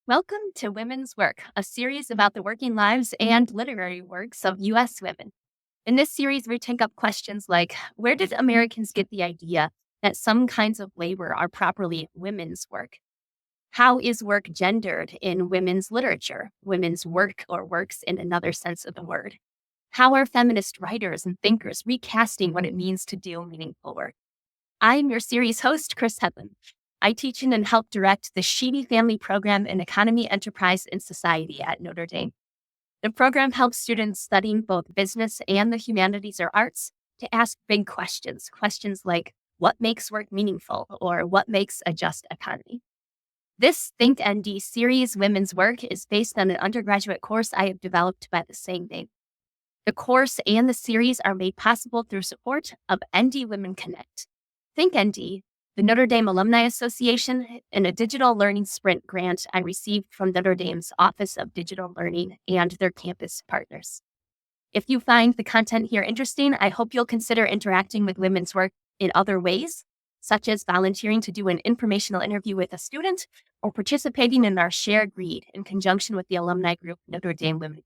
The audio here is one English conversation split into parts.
Welcome to Women's Work, a series about the working lives and literary works of U.S. women. In this series, we take up questions like where did Americans get the idea that some kinds of labor are properly women's work? How is work gendered in women's literature, women's work or works in another sense of the word? How are feminist writers and thinkers recasting what it means to do meaningful work? I'm your series host, Chris Hedlin. I teach in and help direct the Sheedy Family Program in Economy, Enterprise, and Society at Notre Dame. The program helps students studying both business and the humanities or arts to ask big questions. Questions like, what makes work meaningful, or what makes a just economy? This Think ND series, Women's Work, is based on an undergraduate course I have developed by the same name. The course and the series are made possible through support of ND Women Connect, Think ND, the Notre Dame Alumni Association, and a digital learning sprint grant I received from Notre Dame's Office of Digital Learning and their campus partners. If you find the content here interesting, I hope you'll consider interacting with women's work in other ways, such as volunteering to do an informational interview with a student or participating in our shared read in conjunction with the alumni group Notre Dame Women.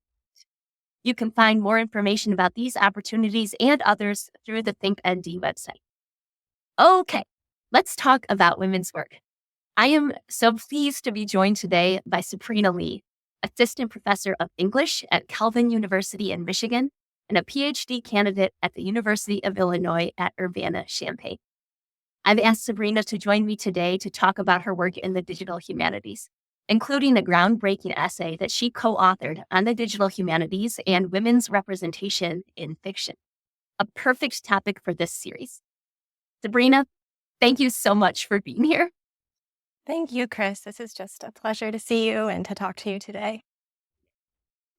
You can find more information about these opportunities and others through the Think ND website. Okay, let's talk about women's work. I am so pleased to be joined today by Sabrina Lee, Assistant Professor of English at Calvin University in Michigan and a PhD candidate at the University of Illinois at Urbana-Champaign. I've asked Sabrina to join me today to talk about her work in the digital humanities, including the groundbreaking essay that she co-authored on the digital humanities and women's representation in fiction, a perfect topic for this series. Sabrina, thank you so much for being here. Thank you, Chris. This is just a pleasure to see you and to talk to you today.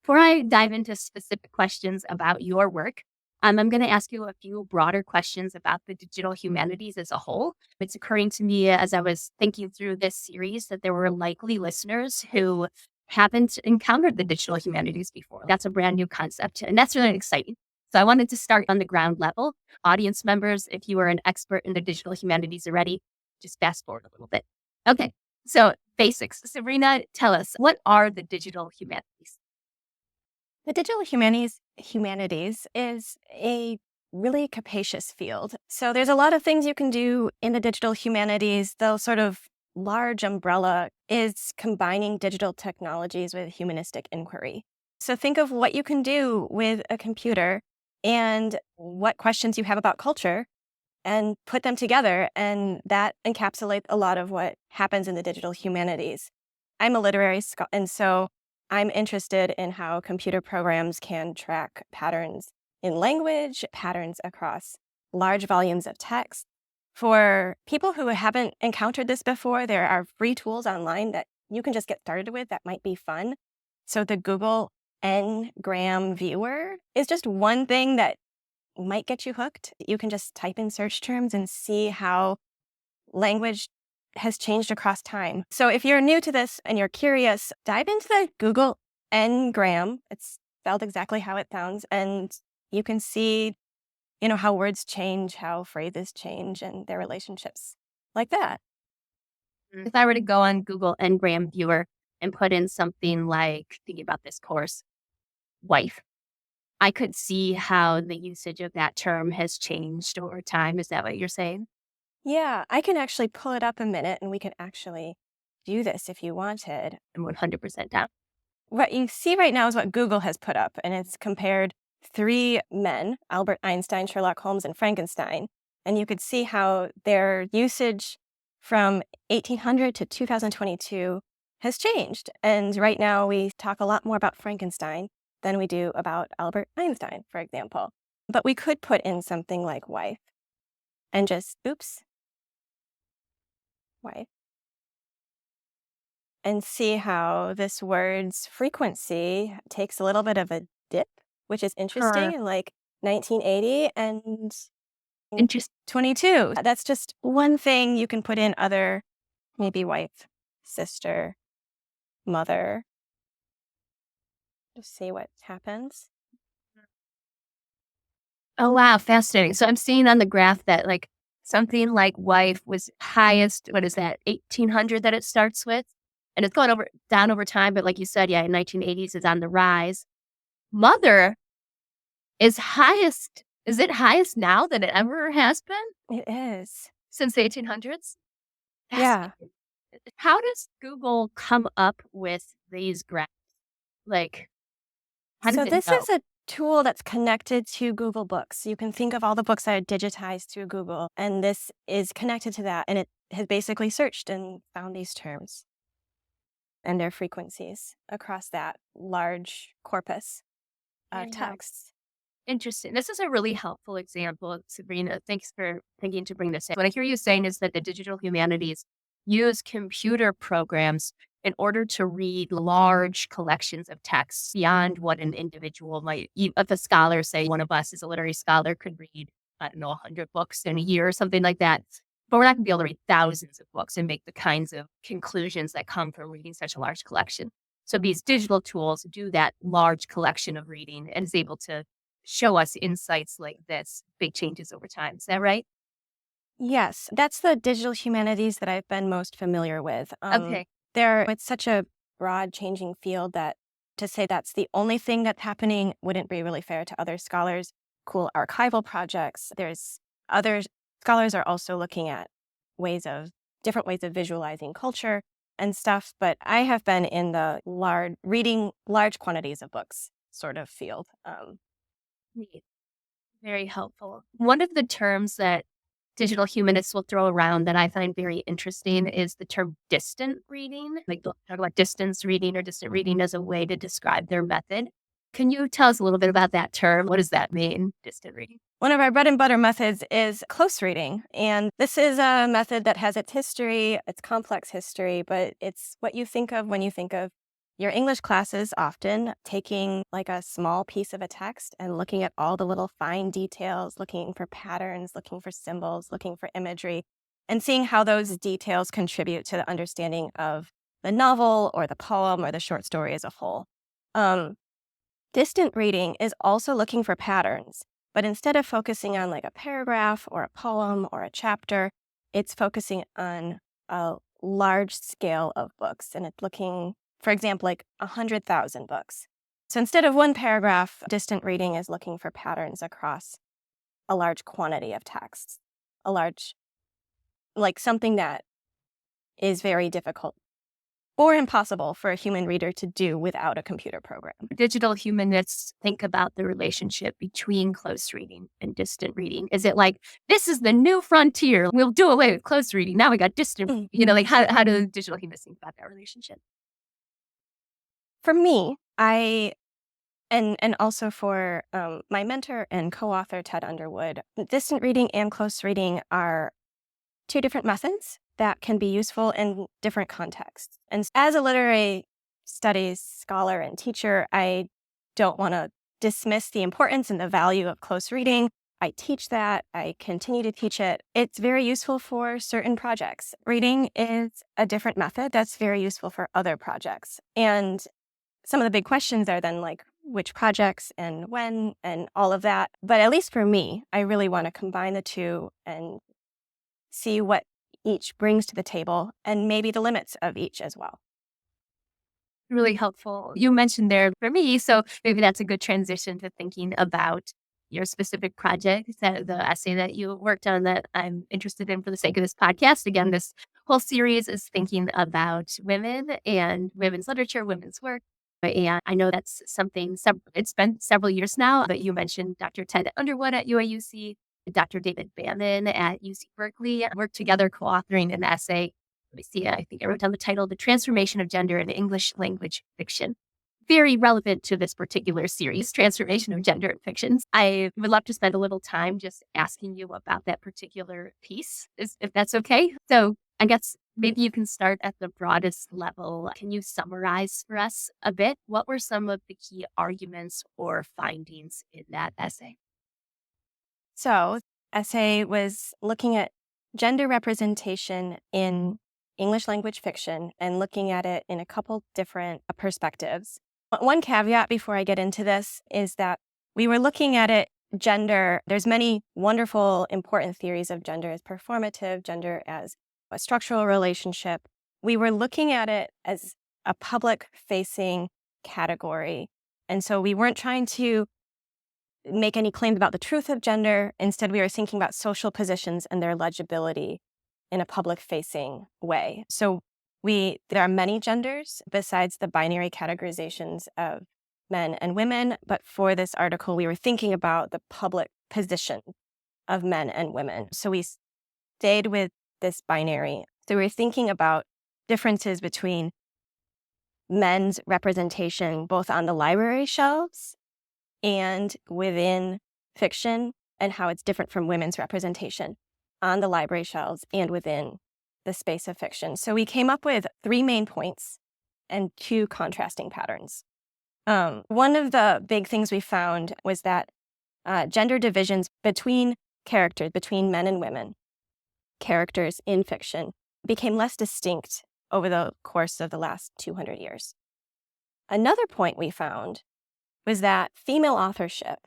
Before I dive into specific questions about your work, I'm going to ask you a few broader questions about the digital humanities as a whole. It's occurring to me as I was thinking through this series that there were likely listeners who haven't encountered the digital humanities before. That's a brand new concept, and that's really exciting. So I wanted to start on the ground level. Audience members, if you are an expert in the digital humanities already, just fast forward a little bit. Okay, so basics. Sabrina, tell us, what are the digital humanities? The digital humanities is a really capacious field. So there's a lot of things you can do in the digital humanities. The sort of large umbrella is combining digital technologies with humanistic inquiry. So think of what you can do with a computer and what questions you have about culture and put them together. And that encapsulates a lot of what happens in the digital humanities. I'm a literary scholar, and so I'm interested in how computer programs can track patterns in language, patterns across large volumes of text. For people who haven't encountered this before, there are free tools online that you can just get started with that might be fun. So the Google Ngram viewer is just one thing that might get you hooked. You can just type in search terms and see how language has changed across time. So if you're new to this and you're curious, dive into the Google Ngram. It's spelled exactly how it sounds. And you can see, how words change, how phrases change and their relationships like that. If I were to go on Google Ngram Viewer and put in something like, thinking about this course, wife, I could see how the usage of that term has changed over time. Is that what you're saying? Yeah, I can actually pull it up a minute and we can actually do this if you wanted. I'm 100% down. What you see right now is what Google has put up, and it's compared 3 men, Albert Einstein, Sherlock Holmes, and Frankenstein. And you could see how their usage from 1800 to 2022 has changed. And right now we talk a lot more about Frankenstein than we do about Albert Einstein, for example. But we could put in something like wife and just, wife, and see how this word's frequency takes a little bit of a dip, which is interesting in like 1980 and Interesting. 22. That's just one thing you can put in other, maybe wife, sister, mother. Just see what happens. Oh, wow. Fascinating. So I'm seeing on the graph that something like wife was highest, what is that, 1800 that it starts with? and it's gone down over time, but like you said, yeah, in 1980s, it's on the rise. Mother is it highest now than it ever has been It is. since the 1800s? Yeah. Fascinating. How does Google come up with these graphs? Like, how does So it this know? is a tool that's connected to Google Books. You can think of all the books that are digitized through Google, and this is connected to that. And it has basically searched and found these terms and their frequencies across that large corpus of Very helpful. texts. Interesting. This is a really helpful example, Sabrina. Thanks for thinking to bring this in. What I hear you saying is that the digital humanities use computer programs in order to read large collections of texts beyond what an individual might, if a scholar, say one of us is a literary scholar, could read, I don't know, 100 books in a year or something like that. But we're not going to be able to read thousands of books and make the kinds of conclusions that come from reading such a large collection. So these digital tools do that large collection of reading and is able to show us insights like this, big changes over time. Is that right? Yes, that's the digital humanities that I've been most familiar with. Okay. It's such a broad changing field that to say that's the only thing that's happening wouldn't be really fair to other scholars. Cool archival projects. There's other scholars are also looking at different ways of visualizing culture and stuff. But I have been in the reading large quantities of books sort of field. Neat. Very helpful. One of the terms that digital humanists will throw around that I find very interesting is the term distant reading. Like they'll talk about distance reading or distant reading as a way to describe their method. Can you tell us a little bit about that term? What does that mean, distant reading? One of our bread and butter methods is close reading. And this is a method that has its history, its complex history, but it's what you think of when you think of your English classes, often taking like a small piece of a text and looking at all the little fine details, looking for patterns, looking for symbols, looking for imagery, and seeing how those details contribute to the understanding of the novel or the poem or the short story as a whole. Um, Distant reading is also looking for patterns, but instead of focusing on like a paragraph or a poem or a chapter, it's focusing on a large scale of books. And it's looking, for example, like 100,000 books. So instead of one paragraph, distant reading is looking for patterns across a large quantity of texts, like something that is very difficult or impossible for a human reader to do without a computer program. Digital humanists think about the relationship between close reading and distant reading. Is it like, this is the new frontier? We'll do away with close reading. Now we got distant, like how do digital humanists think about that relationship? For me, and also for my mentor and co-author, Ted Underwood, distant reading and close reading are two different methods that can be useful in different contexts. And as a literary studies scholar and teacher, I don't want to dismiss the importance and the value of close reading. I teach that. I continue to teach it. It's very useful for certain projects. Reading is a different method that's very useful for other projects. And some of the big questions are then like which projects and when and all of that. But at least for me, I really want to combine the two and see what each brings to the table and maybe the limits of each as well. Really helpful. You mentioned there for me, so maybe that's a good transition to thinking about your specific project, the essay that you worked on that I'm interested in for the sake of this podcast. Again, this whole series is thinking about women and women's literature, women's work. And I know that's something, it's been several years now, but you mentioned Dr. Ted Underwood at UAUC, Dr. David Bannon at UC Berkeley worked together co-authoring an essay. Let me see, I think I wrote down the title, The Transformation of Gender in English Language Fiction. Very relevant to this particular series, Transformation of Gender in Fictions. I would love to spend a little time just asking you about that particular piece, if that's okay. So I guess maybe you can start at the broadest level. Can you summarize for us a bit? What were some of the key arguments or findings in that essay? So, essay was looking at gender representation in English language fiction and looking at it in a couple different perspectives. One caveat before I get into this is that we were looking at it gender. There's many wonderful, important theories of gender as performative, gender as a structural relationship. we were looking at it as a public-facing category. And so we weren't trying to make any claims about the truth of gender. Instead, we were thinking about social positions and their legibility in a public-facing way. So there are many genders besides the binary categorizations of men and women. But for this article, we were thinking about the public position of men and women. So we stayed with this binary. So we were thinking about differences between men's representation, both on the library shelves and within fiction, and how it's different from women's representation on the library shelves and within the space of fiction. So we came up with 3 main points and 2 contrasting patterns. One of the big things we found was that gender divisions between characters, between men and women, characters in fiction, became less distinct over the course of the last 200 years. Another point we found was that female authorship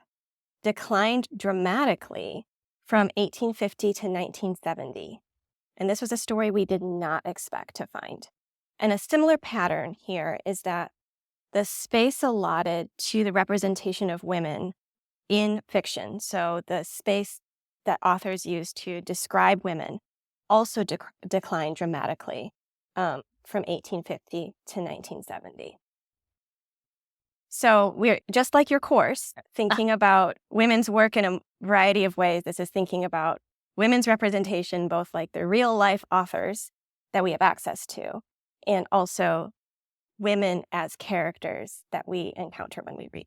declined dramatically from 1850 to 1970. And this was a story we did not expect to find. And a similar pattern here is that the space allotted to the representation of women in fiction, so the space that authors use to describe women, also declined dramatically from 1850 to 1970. So we're, just like your course, thinking about women's work in a variety of ways. This is thinking about women's representation, both like the real life authors that we have access to, and also women as characters that we encounter when we read.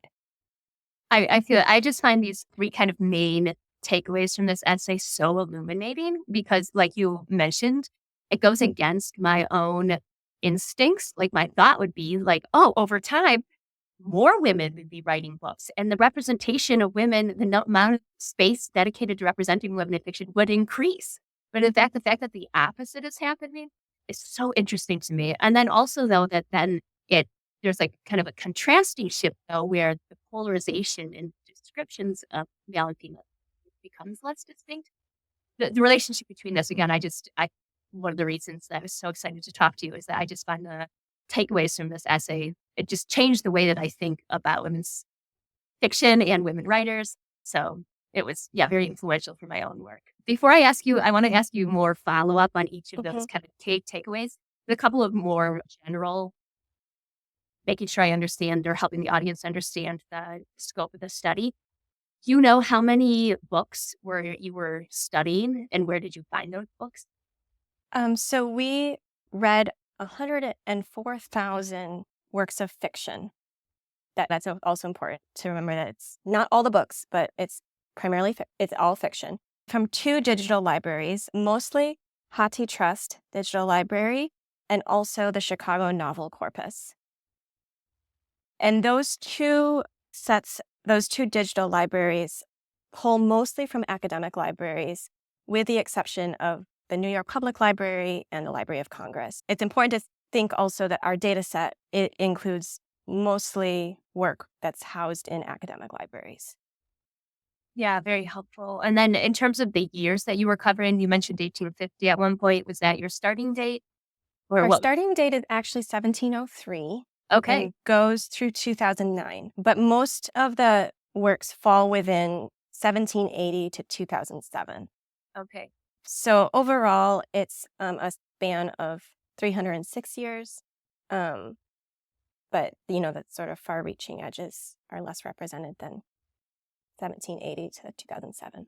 I just find these 3 kind of main takeaways from this essay so illuminating because, like you mentioned, it goes against my own instincts. Like, my thought would be like, oh, over time, more women would be writing books, and the representation of women, the amount of space dedicated to representing women in fiction would increase. But in fact, the fact that the opposite is happening is so interesting to me. And then also, though, that then there's like kind of a contrasting shift, though, where the polarization in descriptions of male and female becomes less distinct. The relationship between this, again, one of the reasons that I was so excited to talk to you is that I just find the takeaways from this essay, it just changed the way that I think about women's fiction and women writers. So it was, very influential for my own work. Before I ask you, I want to ask you more follow-up on each of those kind of takeaways. A couple of more general, making sure I understand or helping the audience understand the scope of the study. Do you know how many books you were studying, and where did you find those books? So we read 104,000 works of fiction. That's also important to remember that it's not all the books, but it's primarily it's all fiction. From 2 digital libraries, mostly HathiTrust Digital Library and also the Chicago Novel Corpus. And those 2 digital libraries pull mostly from academic libraries, with the exception of the New York Public Library and the Library of Congress. It's important to think also that our data set, it includes mostly work that's housed in academic libraries. Yeah, very helpful. And then in terms of the years that you were covering, you mentioned 1850 at one point. Was that your starting date? Or Our what? starting date is actually 1703. Okay. And goes through 2009. But most of the works fall within 1780 to 2007. Okay. So overall, it's a span of 306 years. But, the sort of far-reaching edges are less represented than 1780 to 2007.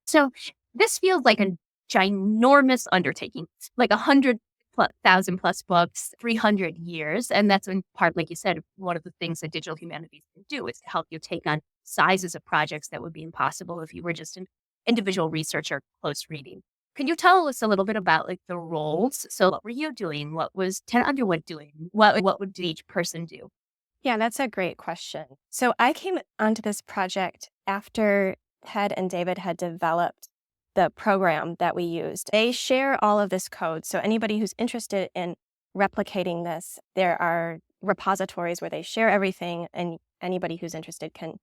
So this feels like a ginormous undertaking, like 100,000 plus books, 300 years. And that's in part, like you said, one of the things that digital humanities can do is to help you take on sizes of projects that would be impossible if you were just an individual researcher close reading. Can you tell us a little bit about like the roles? So what were you doing? What was Ted Underwood doing? What would each person do? Yeah, that's a great question. So I came onto this project after Ted and David had developed the program that we used. They share all of this code. So anybody who's interested in replicating this, there are repositories where they share everything, and anybody who's interested can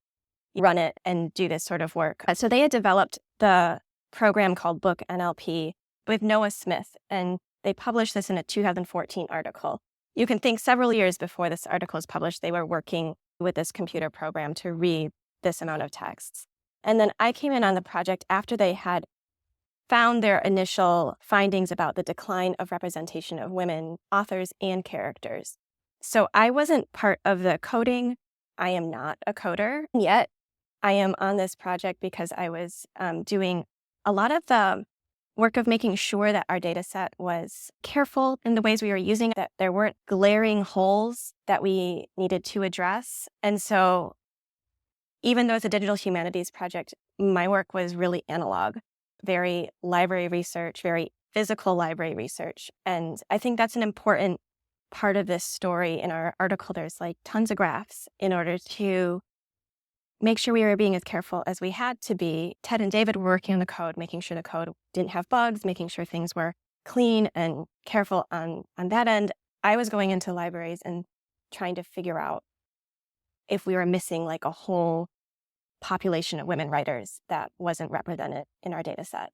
run it and do this sort of work. So they had developed the program called Book NLP with Noah Smith, and They published this in a 2014 article. You can think several years before this article is published, they were working with this computer program to read this amount of texts. And then I came in on the project after they had found their initial findings about the decline of representation of women authors and characters. So I wasn't part of the coding. I am not a coder yet. I am on this project because I was doing a lot of the work of making sure that our data set was careful in the ways we were using it, that there weren't glaring holes that we needed to address. And so even though it's a digital humanities project, my work was really analog, very library research, very physical library research. And I think that's an important part of this story. In our article, there's like tons of graphs in order to make sure we were being as careful as we had to be. Ted and David were working on the code, making sure the code didn't have bugs, making sure things were clean and careful on that end. I was going into libraries and trying to figure out if we were missing like a whole population of women writers that wasn't represented in our data set.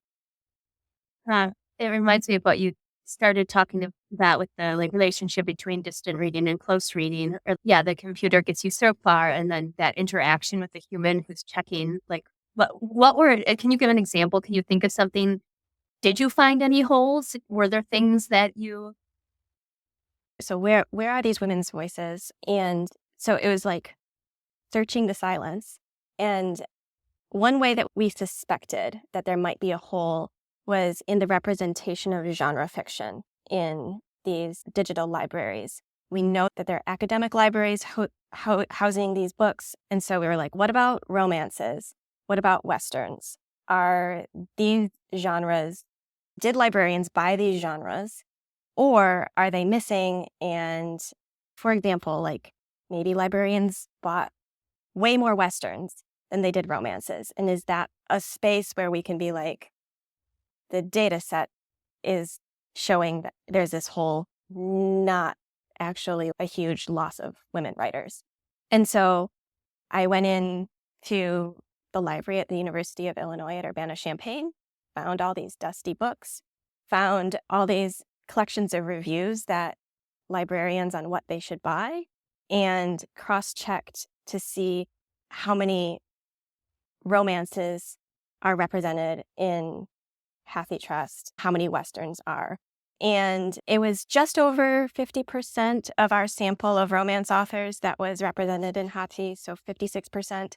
It reminds me of what you started talking about with the relationship between distant reading and close reading. Or the computer gets you so far, and then that interaction with the human who's checking. What were? Can you give an example? Can you think of something? Did you find any holes? Were there things that you? So where are these women's voices? And so it was like searching the silence. And one way that we suspected that there might be a hole was in the representation of genre fiction in these digital libraries. We know that there are academic libraries housing these books. And so we were like, what about romances? What about Westerns? Are these genres, did librarians buy these genres? Or are they missing? And for example, like maybe librarians bought way more Westerns than they did romances. And is that a space where we can be like, the data set is showing that there's this whole not actually a huge loss of women writers. And so I went in to the library at the University of Illinois at Urbana-Champaign, found all these dusty books, found all these collections of reviews that librarians on what they should buy, and cross-checked to see how many romances are represented in Hattie Trust, how many Westerns are. And it was just over 50% of our sample of romance authors that was represented in Hattie, so 56%.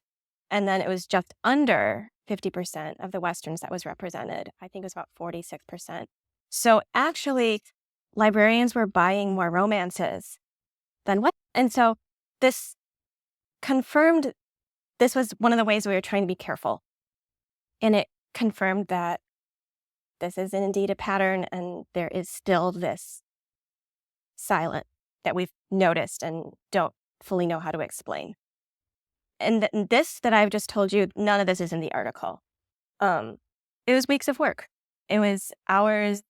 And then it was just under 50% of the Westerns that was represented. I think it was about 46%. So actually, librarians were buying more romances than what? And so this confirmed, this was one of the ways we were trying to be careful. And it confirmed that this is indeed a pattern, and there is still this silence that we've noticed and don't fully know how to explain. And this that I've just told you, none of this is in the article. It was weeks of work. It was hours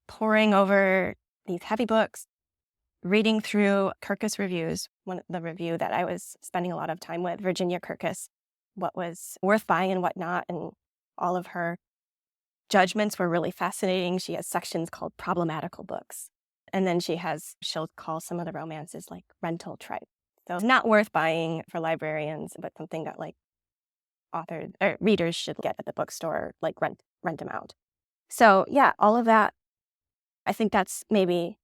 poring over these heavy books, reading through Kirkus reviews, the review that I was spending a lot of time with, Virginia Kirkus, what was worth buying and what not, and all of her judgments were really fascinating. She has sections called problematical books. And then she'll call some of the romances like rental tripe. So not worth buying for librarians, but something that like authors or readers should get at the bookstore, like rent them out. So yeah, all of that, I think that's maybe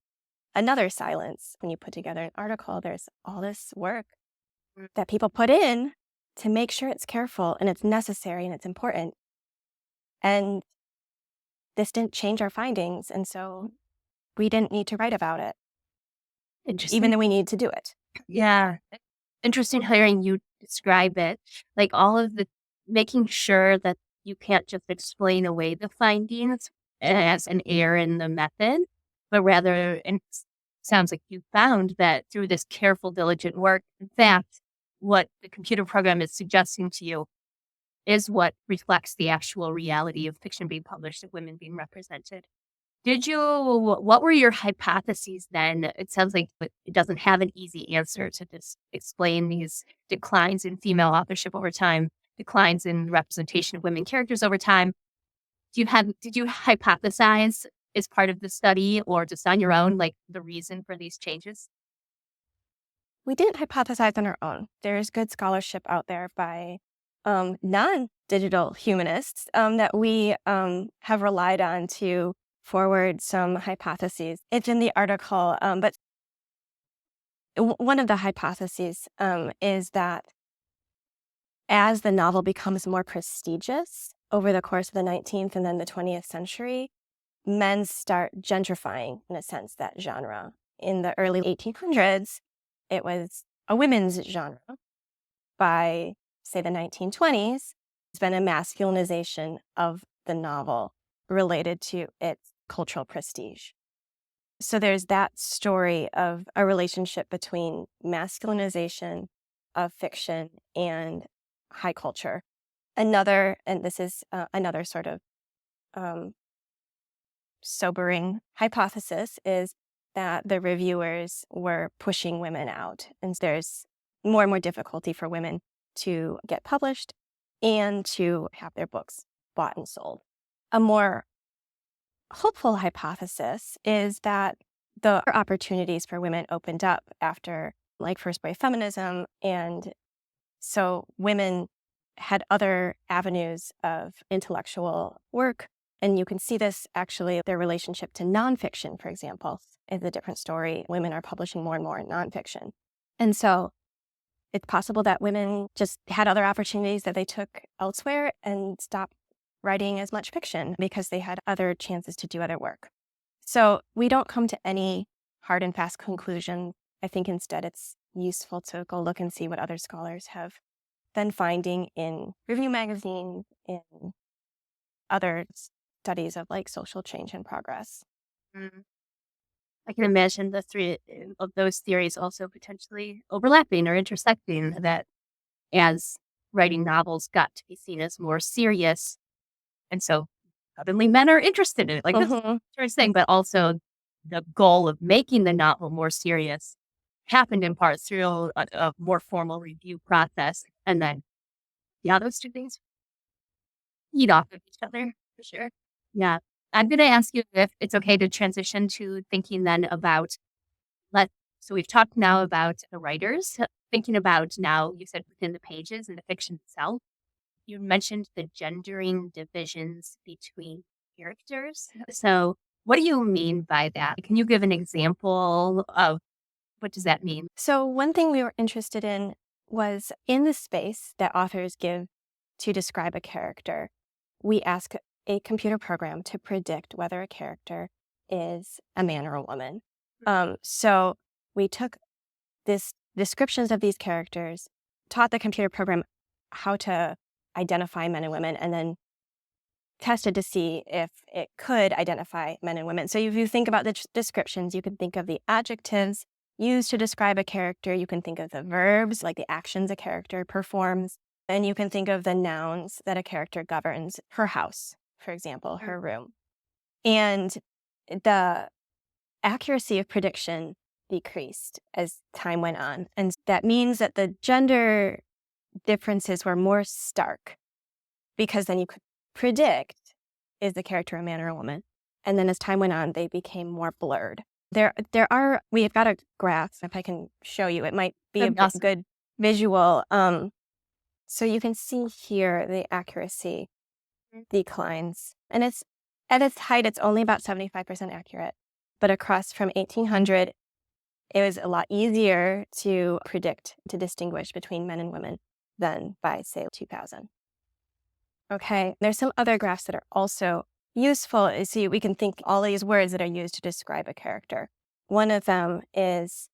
another silence. When you put together an article, there's all this work that people put in to make sure it's careful and it's necessary and it's important. And this didn't change our findings, and so we didn't need to write about it, even though we need to do it. Yeah. Interesting hearing you describe it, like all of the making sure that you can't just explain away the findings as an error in the method, but rather, and it sounds like you found that through this careful, diligent work, in fact, what the computer program is suggesting to you is what reflects the actual reality of fiction being published, of women being represented. What were your hypotheses then? It sounds like it doesn't have an easy answer to just explain these declines in female authorship over time, declines in representation of women characters over time. Did you hypothesize is part of the study or just on your own, like the reason for these changes? We didn't hypothesize on our own. There's good scholarship out there by non-digital humanists that we have relied on to forward some hypotheses. It's in the article, but one of the hypotheses is that as the novel becomes more prestigious over the course of the 19th and then the 20th century, men start gentrifying, in a sense, that genre. In the early 1800s, it was a women's genre. By, say, the 1920s, it's been a masculinization of the novel related to its cultural prestige. So there's that story of a relationship between masculinization of fiction and high culture. Another, and this is another sort of um, sobering hypothesis, is that the reviewers were pushing women out. And there's more and more difficulty for women to get published and to have their books bought and sold. A more hopeful hypothesis is that the opportunities for women opened up after like first wave feminism. And so women had other avenues of intellectual work. And you can see this actually, their relationship to nonfiction, for example, is a different story. Women are publishing more and more nonfiction. And so it's possible that women just had other opportunities that they took elsewhere and stopped writing as much fiction because they had other chances to do other work. So we don't come to any hard and fast conclusion. I think instead it's useful to go look and see what other scholars have been finding in review magazines, in other studies of like social change and progress. Mm. I can imagine the three of those theories also potentially overlapping or intersecting, that as writing novels got to be seen as more serious, and so suddenly men are interested in it. Like, that's Mm-hmm. interesting, but also the goal of making the novel more serious happened in part through a more formal review process. And then, yeah, those two things feed off of each other for sure. Yeah. I'm going to ask you if it's okay to transition to thinking then about let. So we've talked now about the writers, thinking about now, you said within the pages and the fiction itself. You mentioned the gendering divisions between characters. So what do you mean by that? Can you give an example of what does that mean? So one thing we were interested in was in the space that authors give to describe a character, we ask a computer program to predict whether a character is a man or a woman. So we took this descriptions of these characters, taught the computer program how to identify men and women, and then tested to see if it could identify men and women. So if you think about the descriptions, you can think of the adjectives used to describe a character. You can think of the verbs, like the actions a character performs. And you can think of the nouns that a character governs. Her house, for example, her room. And the accuracy of prediction decreased as time went on. And that means that the gender differences were more stark because then you could predict, is the character a man or a woman? And then as time went on, they became more blurred. We've got a graph, if I can show you, it might be a Awesome. good visual. So you can see here the accuracy declines. And it's at its height, it's only about 75% accurate. But across from 1800, it was a lot easier to predict, to distinguish between men and women than by, say, 2000. Okay, there's some other graphs that are also useful. See, we can think all these words that are used to describe a character. One of them is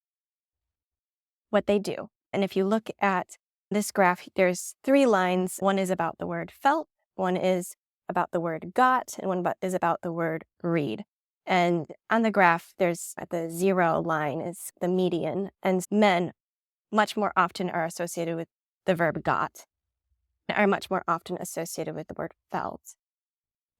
what they do. And if you look at this graph, there's 3 lines. One is about the word felt, one is about the word got, and one is about the word read. And on the graph, there's at the 0 line is the median, and men much more often are associated with the verb got, are much more often associated with the word felt.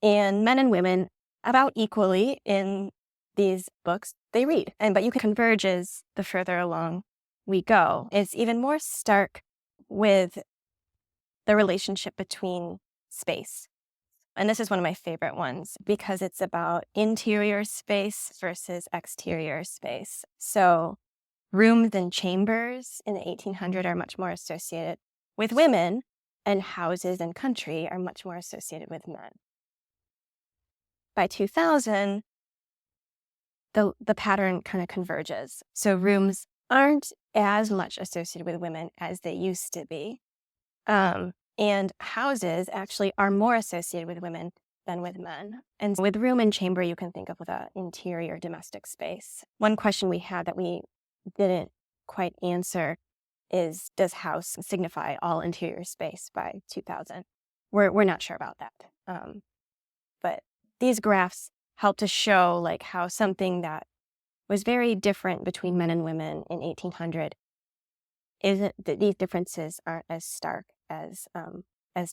And men and women, about equally in these books, they read. But you can converge as the further along we go. It's even more stark with the relationship between space. And this is one of my favorite ones because it's about interior space versus exterior space. So rooms and chambers in the 1800s are much more associated with women, and houses and country are much more associated with men. By 2000, the pattern kind of converges. So rooms aren't as much associated with women as they used to be. And houses actually are more associated with women than with men. And with room and chamber, you can think of the interior domestic space. One question we had that we didn't quite answer is, does house signify all interior space by 2000? We're not sure about that. But these graphs help to show like how something that was very different between men and women in 1800 isn't, that these differences aren't as stark as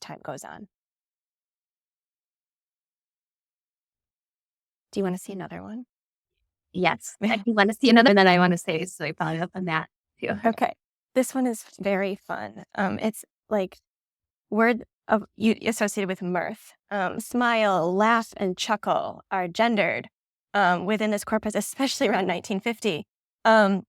time goes on. Do you want to see another one? Yes, I do want to see another, and then I want to say, so I followed up on that too. Okay, this one is very fun. It's like word of you associated with mirth. Smile, laugh, and chuckle are gendered within this corpus, especially around 1950. And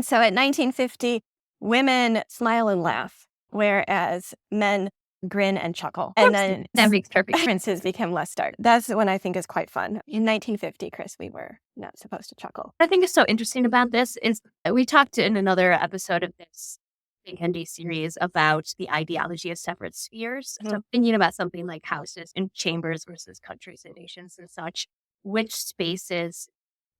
so at 1950, women smile and laugh, whereas men grin and chuckle. And then That makes perfect sense. differences became less stark. That's the one I think is quite fun. In 1950, Chris, we were not supposed to chuckle. I think is so interesting about this is we talked in another episode of this Big Handy series about the ideology of separate spheres. So thinking about something like houses and chambers versus countries and nations and such, which spaces,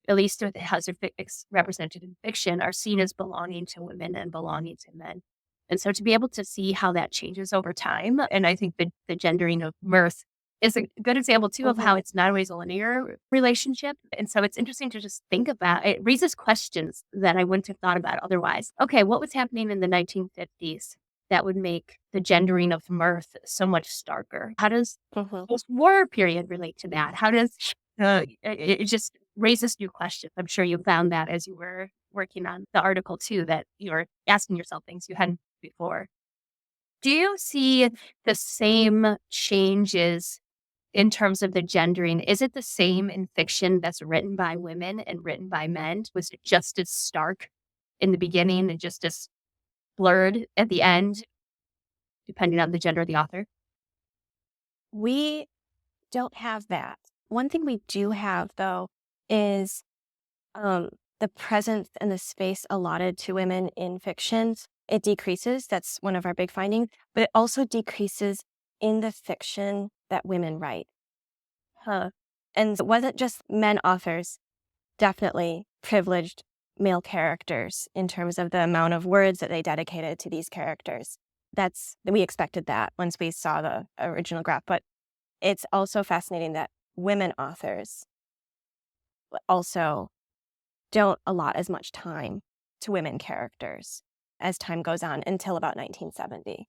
at least with how they're represented in fiction, are seen as belonging to women and belonging to men. And so to be able to see how that changes over time, and I think the gendering of mirth is a good example too of how it's not always a linear relationship. And so it's interesting to just think about, it raises questions that I wouldn't have thought about otherwise. Okay, what was happening in the 1950s that would make the gendering of mirth so much starker? How does post-war period relate to that? How does it just raises new questions? I'm sure you found that as you were working on the article too, that you were asking yourself things you hadn't before. Do you see the same changes in terms of the gendering? Is it the same in fiction that's written by women and written by men? Was it just as stark in the beginning and just as blurred at the end, depending on the gender of the author? We don't have that. One thing we do have, though, is the presence and the space allotted to women in fictions. It decreases. That's one of our big findings. But it also decreases in the fiction that women write. And it wasn't just men authors, definitely privileged male characters in terms of the amount of words that they dedicated to these characters. We expected that once we saw the original graph. But it's also fascinating that women authors also don't allot as much time to women characters as time goes on until about 1970.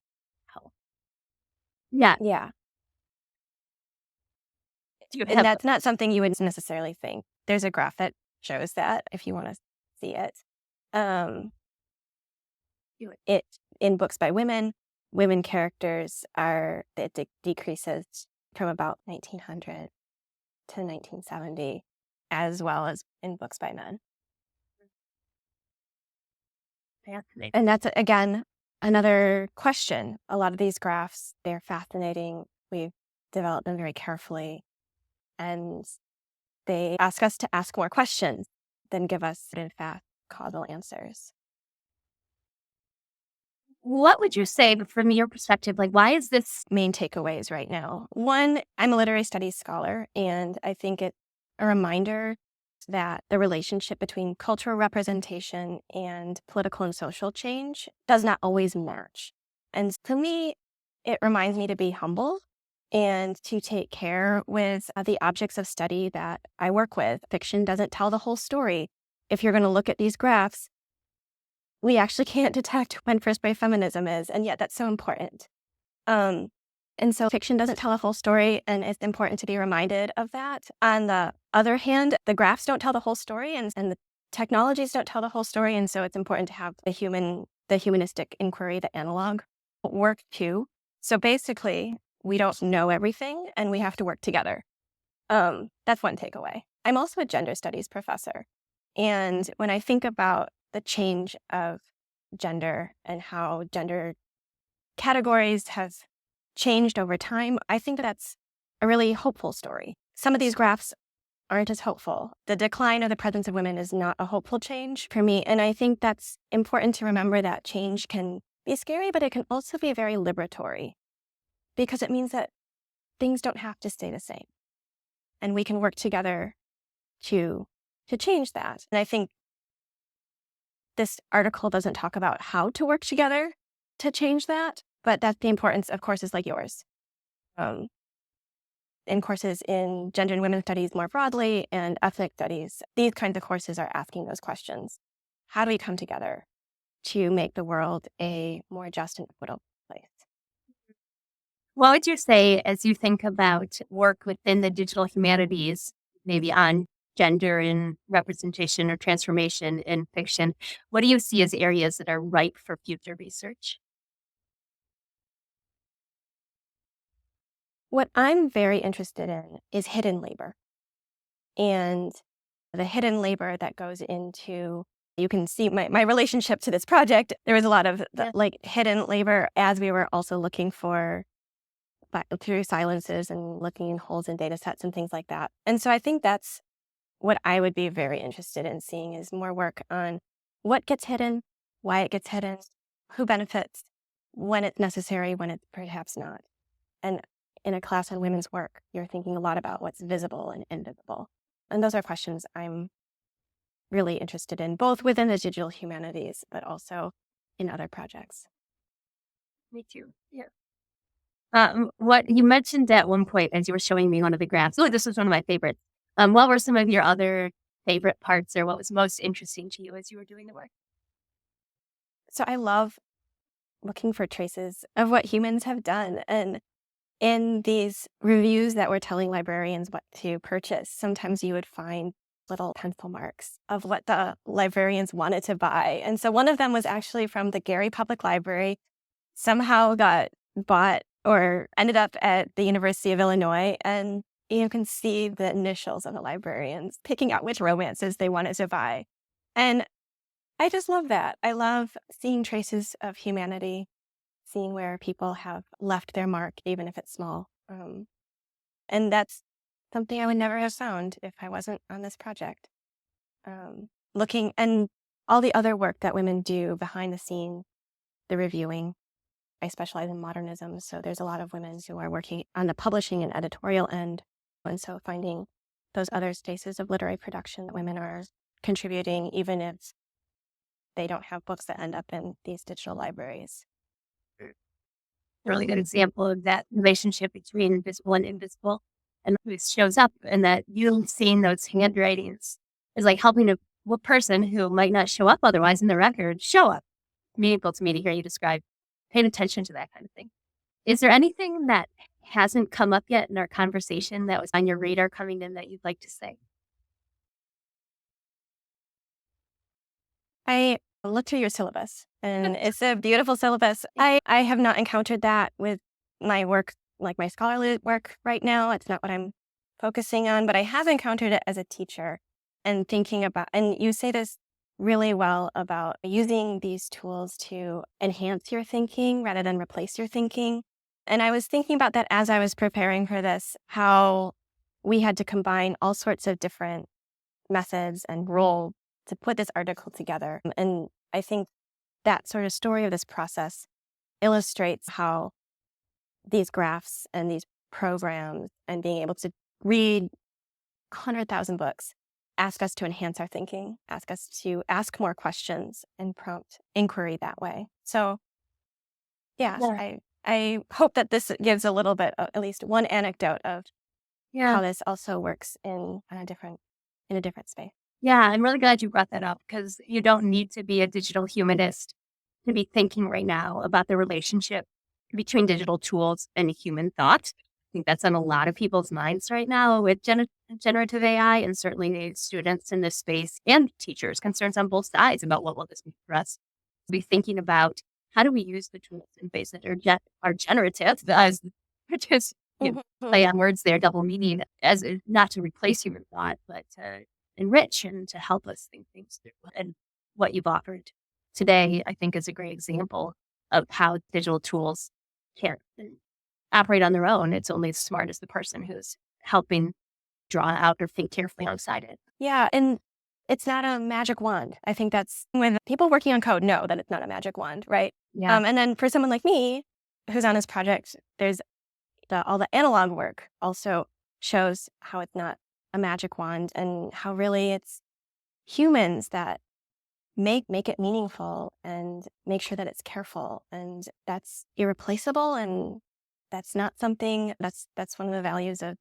Yeah. Yeah. And that's not something you would necessarily think. There's a graph that shows that if you want to see it. It in books by women characters it decreases from about 1900 to 1970, as well as in books by men. Fascinating. And that's, again, another question. A lot of these graphs, they're fascinating. We've developed them very carefully. And they ask us to ask more questions than give us, in fact, causal answers. What would you say, from your perspective, like, why is this main takeaways right now? One, I'm a literary studies scholar, and I think it's a reminder that the relationship between cultural representation and political and social change does not always match. And to me, it reminds me to be humble and to take care with the objects of study that I work with. Fiction doesn't tell the whole story. If you're going to look at these graphs, we actually can't detect when first wave feminism is, and yet that's so important. And so fiction doesn't tell a whole story, and it's important to be reminded of that. On the other hand, the graphs don't tell the whole story, and the technologies don't tell the whole story, and so it's important to have the humanistic inquiry, the analog work too. So basically, we don't know everything and we have to work together. That's one takeaway. I'm also a gender studies professor. And when I think about the change of gender and how gender categories have changed over time, I think that's a really hopeful story. Some of these graphs aren't as hopeful. The decline of the presence of women is not a hopeful change for me. And I think that's important to remember that change can be scary, but it can also be very liberatory because it means that things don't have to stay the same. And we can work together to change that. And I think this article doesn't talk about how to work together to change that, but that's the importance of courses like yours. In courses in gender and women's studies more broadly and ethnic studies, these kinds of courses are asking those questions. How do we come together to make the world a more just and equitable place? What would you say as you think about work within the digital humanities, maybe on gender and representation or transformation in fiction? What do you see as areas that are ripe for future research? What I'm very interested in is hidden labor and the hidden labor that goes into, you can see my relationship to this project. There was a lot of like hidden labor as we were also looking for through silences and looking in holes in data sets and things like that. And so I think that's what I would be very interested in seeing is more work on what gets hidden, why it gets hidden, who benefits, when it's necessary, when it's perhaps not. And in a class on women's work, you're thinking a lot about what's visible and invisible. And those are questions I'm really interested in, both within the digital humanities, but also in other projects. Me too. Yeah. What you mentioned at one point as you were showing me one of the graphs. Oh, this was one of my favorites. What were some of your other favorite parts, or what was most interesting to you as you were doing the work? So I love looking for traces of what humans have done. And in these reviews that were telling librarians what to purchase, sometimes you would find little pencil marks of what the librarians wanted to buy. And so one of them was actually from the Gary Public Library, somehow got bought or ended up at the University of Illinois. And you can see the initials of the librarians picking out which romances they wanted to buy. And I just love that. I love seeing traces of humanity, seeing where people have left their mark, even if it's small. And that's something I would never have found if I wasn't on this project. Looking and all the other work that women do behind the scene, the reviewing. I specialize in modernism, so there's a lot of women who are working on the publishing and editorial end. And so finding those other spaces of literary production that women are contributing, even if they don't have books that end up in these digital libraries. A really good example of that relationship between visible and invisible, and who shows up, and that you seeing those handwritings is like helping a person who might not show up otherwise in the record show up. Meaningful to me to hear you describe paying attention to that kind of thing. Is there anything that hasn't come up yet in our conversation that was on your radar coming in that you'd like to say? I looked through your syllabus, and it's a beautiful syllabus. I have not encountered that with my work, like my scholarly work right now. It's not what I'm focusing on, but I have encountered it as a teacher and thinking about, and you say this really well about using these tools to enhance your thinking rather than replace your thinking. And I was thinking about that as I was preparing for this, how we had to combine all sorts of different methods and roles to put this article together. And I think that sort of story of this process illustrates how these graphs and these programs and being able to read 100,000 books ask us to enhance our thinking, ask us to ask more questions and prompt inquiry that way. So yeah, Yeah. I hope that this gives a little bit, at least one anecdote of Yeah. how this also works in a different space. Yeah, I'm really glad you brought that up because you don't need to be a digital humanist to be thinking right now about the relationship between digital tools and human thought. I think that's on a lot of people's minds right now with generative AI, and certainly the students in this space and teachers, concerns on both sides about what will this mean for us. Be thinking about how do we use the tools in ways that are generative, as just Mhm. play on words there, double meaning, as not to replace human thought, but to enrich and to help us think things through. And what you've offered today, I think, is a great example of how digital tools can operate on their own. It's only as smart as the person who's helping draw out or think carefully alongside it. Yeah, and it's not a magic wand. I think that's when people working on code know that it's not a magic wand, right? Yeah. And then for someone like me who's on this project, there's all the analog work also shows how it's not a magic wand and how really it's humans that make it meaningful and make sure that it's careful and that's irreplaceable and that's not something that's one of the values of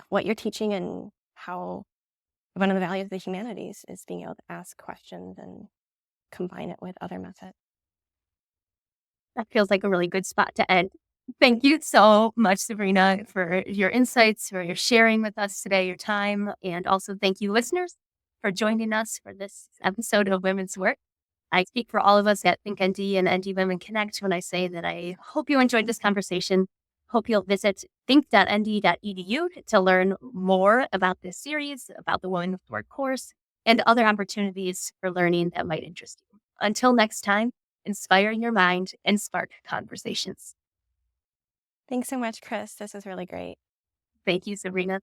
what you're teaching and how one of the values of the humanities is being able to ask questions and combine it with other methods. That feels like a really good spot to end. Thank you so much, Sabrina, for your insights, for your sharing with us today, your time. And also thank you, listeners, for joining us for this episode of Women's Work. I speak for all of us at Think ND and ND Women Connect when I say that I hope you enjoyed this conversation. Hope you'll visit think.nd.edu to learn more about this series, about the Women with Work course, and other opportunities for learning that might interest you. Until next time, inspire your mind and spark conversations. Thanks so much, Chris. This was really great. Thank you, Sabrina.